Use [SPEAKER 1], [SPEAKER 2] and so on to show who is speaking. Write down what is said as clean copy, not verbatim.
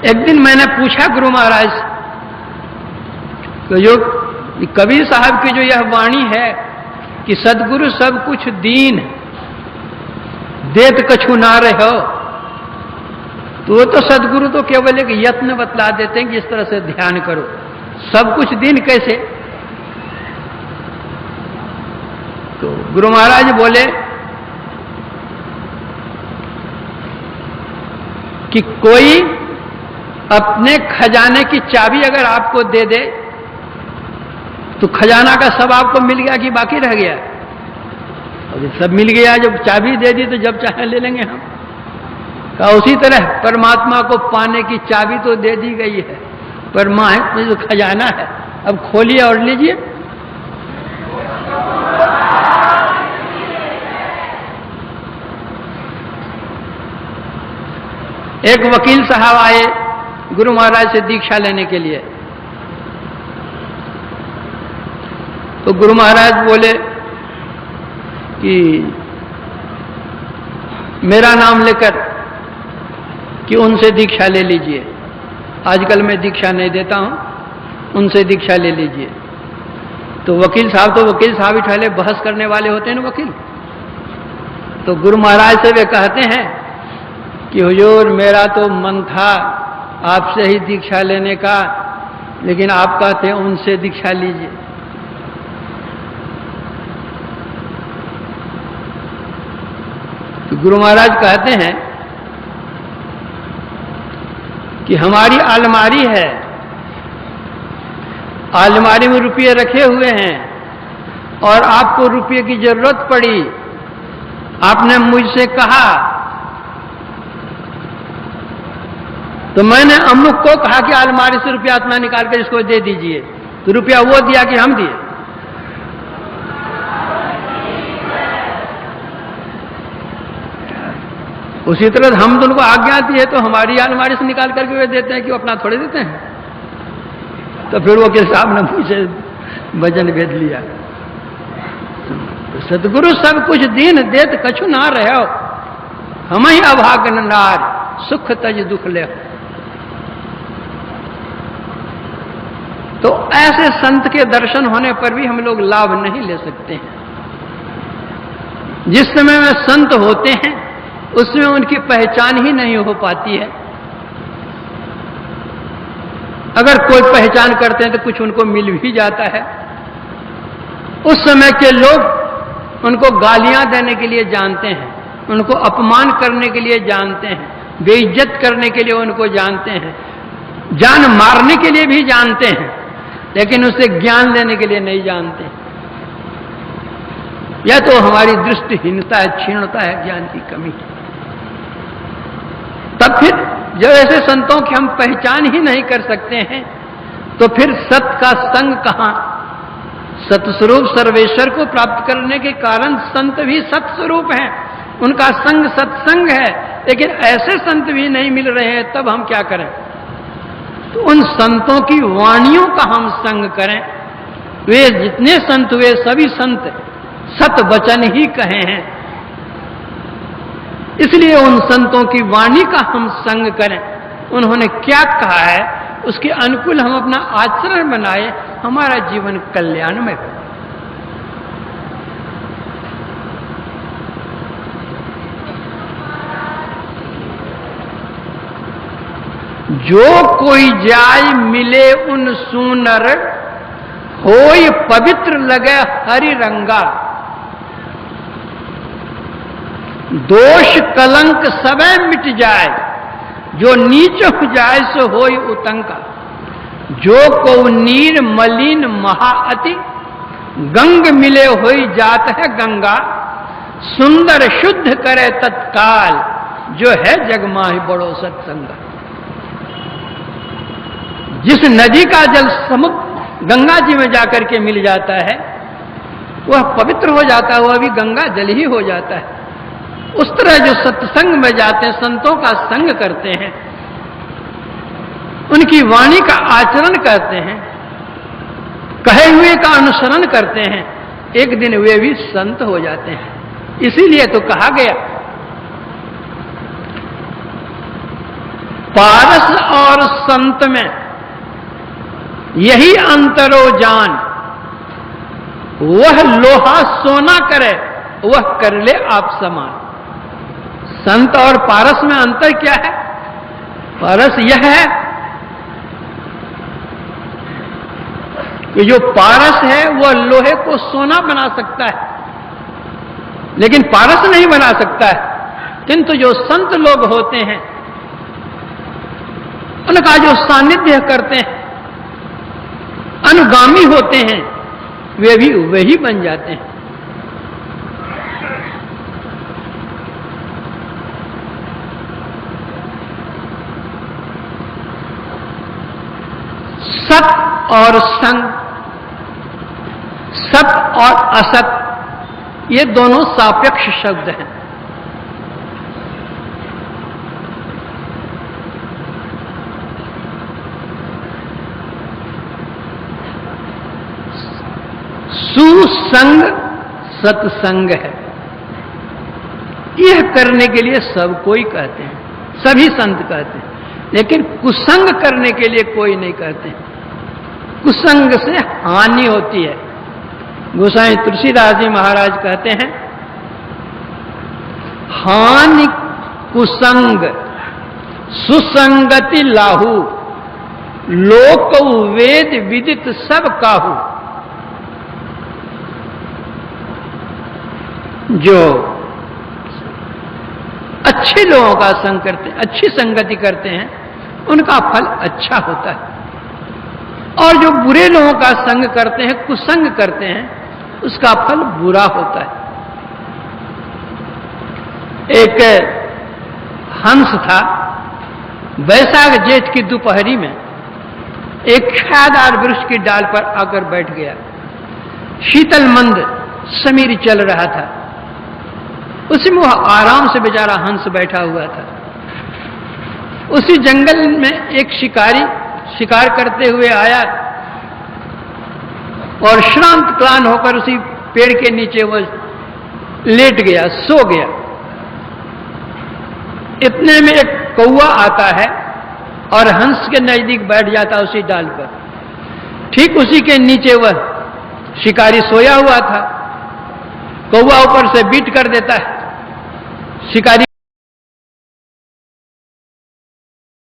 [SPEAKER 1] एक दिन मैंने पूछा गुरु महाराज से, तो जो कबीर साहब की जो यह वाणी है कि सदगुरु सब कुछ दीन देत कछु ना रहो, तो वो तो सदगुरु तो केवल एक यत्न बतला देते हैं कि इस तरह से ध्यान करो। सब कुछ दीन कैसे? तो गुरु महाराज बोले कि कोई अपने खजाने की चाबी अगर आपको दे दे तो खजाना का सब आपको मिल गया कि बाकी रह गया? और सब मिल गया, जब चाबी दे दी तो जब चाहे ले लेंगे हम। का उसी तरह परमात्मा को पाने की चाबी तो दे दी गई है, पर मां में जो खजाना है अब खोलिए और लीजिए। एक वकील साहब आए गुरु महाराज से दीक्षा लेने के लिए, तो गुरु महाराज बोले कि मेरा नाम लेकर कि उनसे दीक्षा ले लीजिए, आजकल मैं दीक्षा नहीं देता हूं, उनसे दीक्षा ले लीजिए। तो वकील साहब ही ठहले बहस करने वाले होते हैं ना वकील। तो गुरु महाराज से वे कहते हैं कि हुजूर मेरा तो मन था आपसे ही दीक्षा लेने का, लेकिन आप कहते हैं उनसे दीक्षा लीजिए। तो गुरु महाराज कहते हैं कि हमारी अलमारी है, अलमारी में रुपये रखे हुए हैं और आपको रुपये की जरूरत पड़ी, आपने मुझसे कहा तो मैंने अमुक को कहा कि अलमारी से रुपया अपना निकाल कर इसको दे दीजिए, तो रुपया वो दिया कि हम दिए? उसी तरह हम तो उनको आज्ञा दी है तो हमारी अलमारी से निकाल करके वे देते हैं कि वो अपना थोड़े देते हैं। तो फिर वो के साहब ने मुझे वजन भेज लिया। तो सदगुरु सब कुछ दीन देत कछु ना रहो, हम ही अभागन नार सुख तज दुख ले। तो ऐसे संत के दर्शन होने पर भी हम लोग लाभ नहीं ले सकते हैं। जिस समय में संत होते हैं उसमें उनकी पहचान ही नहीं हो पाती है। अगर कोई पहचान करते हैं तो कुछ उनको मिल भी जाता है। उस समय के लोग उनको गालियां देने के लिए जानते हैं, उनको अपमान करने के लिए जानते हैं, बेइज्जत करने के लिए उनको जानते हैं, जान मारने के लिए भी जानते हैं, लेकिन उसे ज्ञान देने के लिए नहीं जानते। यह तो हमारी दृष्टिहीनता है, क्षीणता है, ज्ञान की कमी है। तब फिर जब ऐसे संतों की हम पहचान ही नहीं कर सकते हैं तो फिर सत का संग कहां? सतस्वरूप सर्वेश्वर को प्राप्त करने के कारण संत भी सतस्वरूप हैं, उनका संग सत्संग है, लेकिन ऐसे संत भी नहीं मिल रहे हैं, तब हम क्या करें? तो उन संतों की वाणियों का हम संग करें। वे जितने संत हुए सभी संत सत वचन ही कहे हैं, इसलिए उन संतों की वाणी का हम संग करें। उन्होंने क्या कहा है उसके अनुकूल हम अपना आचरण बनाए, हमारा जीवन कल्याणमय हो। जो कोई जाय मिले उन सुनर, होय पवित्र लगे हरि रंगा। दोष कलंक सबे मिट जाए, जो नीच हो जाए सो होय उतंका। जो को नीर मलिन महाअति, गंग मिले होई जात है गंगा। सुंदर शुद्ध करे तत्काल, जो है जग माहि बड़ो सत्संगा। जिस नदी का जल समुद्र गंगा जी में जाकर के मिल जाता है वह पवित्र हो जाता है, वह भी गंगा जल ही हो जाता है। उस तरह जो सत्संग में जाते हैं, संतों का संग करते हैं, उनकी वाणी का आचरण करते हैं, कहे हुए का अनुसरण करते हैं, एक दिन वे भी संत हो जाते हैं। इसीलिए तो कहा गया पारस और संत में यही अंतरो जान, वह लोहा सोना करे वह कर ले आप समान। संत और पारस में अंतर क्या है? पारस यह है कि जो पारस है वह लोहे को सोना बना सकता है, लेकिन पारस नहीं बना सकता है। किंतु जो संत लोग होते हैं, उनका जो सानिध्य करते हैं, अनुगामी होते हैं, वे भी वही बन जाते हैं। सत और संग, सत और असत, ये दोनों सापेक्ष शब्द हैं। सुसंग सत्संग है। यह करने के लिए सब कोई कहते हैं, सभी संत कहते हैं, लेकिन कुसंग करने के लिए कोई नहीं कहते। कुसंग से हानि होती है। गोसाई तुलसीदास जी महाराज कहते हैं, हानि कुसंग सुसंगति लाहू, लोक वेद विदित सब काहू। जो अच्छे लोगों का संग करते हैं, अच्छी संगति करते हैं, उनका फल अच्छा होता है, और जो बुरे लोगों का संग करते हैं, कुसंग करते हैं, उसका फल बुरा होता है। एक हंस था, वैशाख जेठ की दोपहरी में एक छायादार वृक्ष की डाल पर आकर बैठ गया। शीतल मंद समीर चल रहा था, उसी में वह आराम से बेचारा हंस बैठा हुआ था। उसी जंगल में एक शिकारी शिकार करते हुए आया और श्रांत क्लान होकर उसी पेड़ के नीचे वह लेट गया, सो गया। इतने में एक कौवा आता है और हंस के नजदीक बैठ जाता उसी डाल पर। ठीक उसी के नीचे वह शिकारी सोया हुआ था। कौवा ऊपर से बीट कर देता है, शिकारी